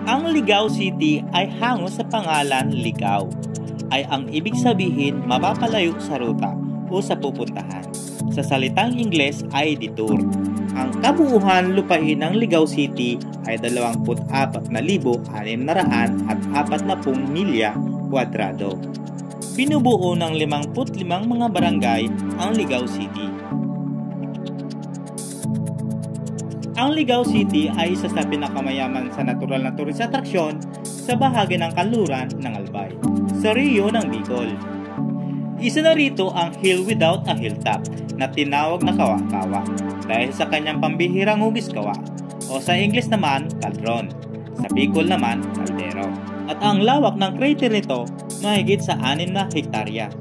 Ang Ligao City ay hango sa pangalan Ligao, ay ang ibig sabihin mapapalayo sa ruta o sa pupuntahan. Sa salitang Ingles ay detour. Ang kabuuhan lupain ng Ligao City ay 24,640 milya kwadrado. Binubuo ng 55 mga barangay ang Ligao City. Ang Ligao City ay isa sa pinakamayaman sa natural na tourist attraction sa bahagi ng kanluran ng Albay, sa Rio ng Bicol. Isa na rito ang Hill Without a Hilltop na tinawag na Kawa-Kawa dahil sa kanyang pambihirang hugis kawa o sa English naman Caldron, sa Bicol naman Caldero. At ang lawak ng crater nito mahigit sa 6 na hektarya.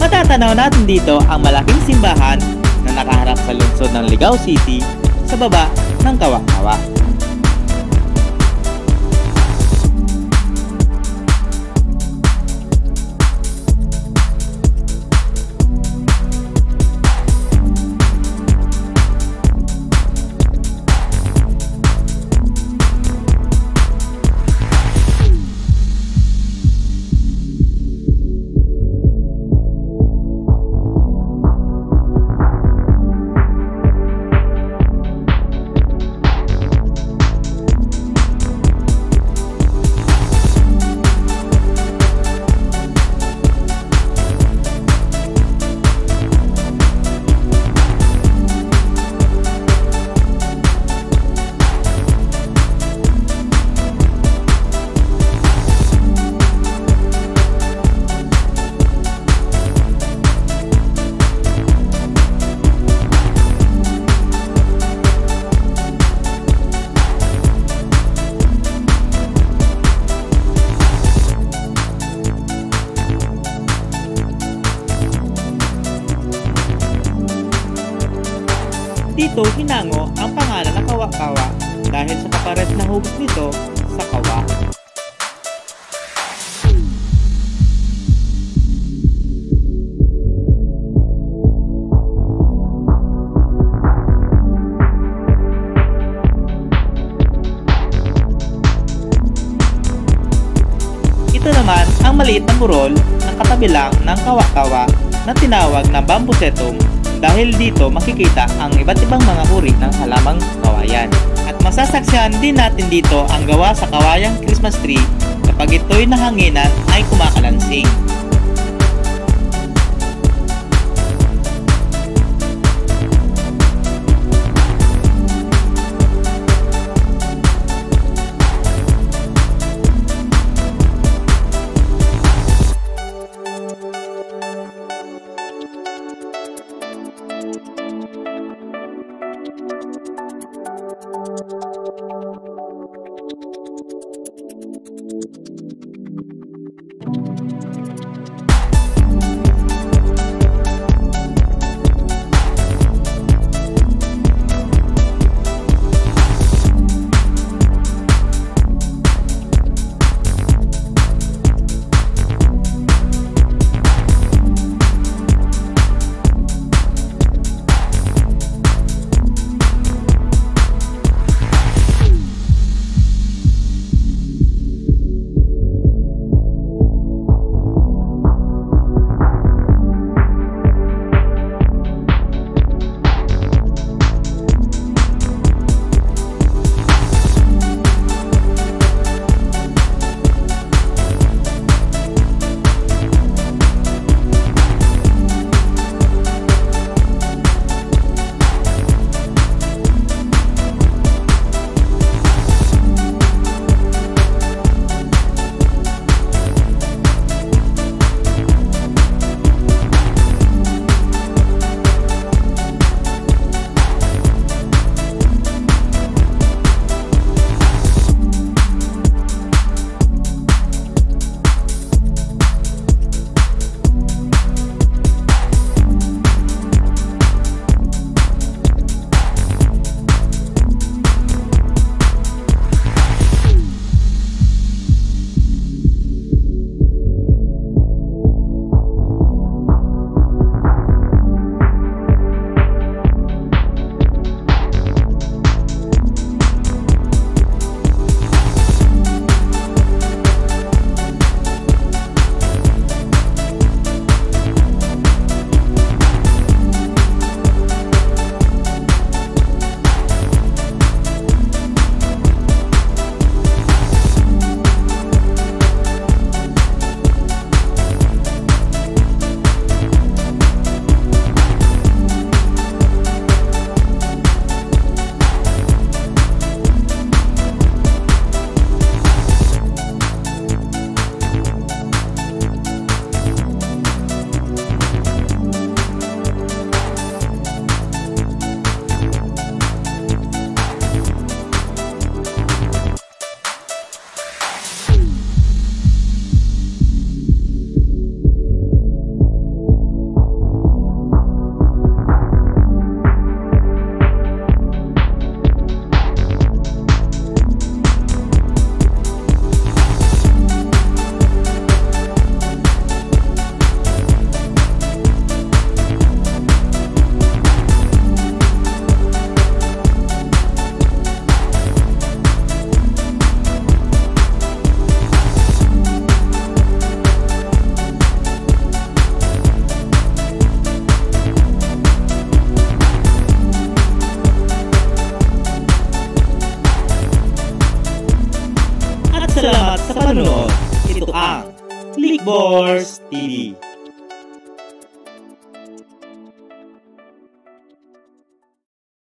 Matatanaw natin dito ang malaking simbahan na nakaharap sa lungsod ng Ligao City sa baba ng Kawa-Kawa. Dito hinango ang pangalan na Kawa-Kawa dahil sa kapares na hugis nito sa kawa. Ito naman ang maliit na burol ng katabi lang ng Kawa-Kawa na tinawag na Bambusetum dahil dito makikita ang iba't ibang mga uri ng halamang kawayan. At masasaksihan din natin dito ang gawa sa kawayang Christmas tree kapag ito'y nahanginan ay kumakalansing. salamat sa panonood. Ito ang Clickbars TV.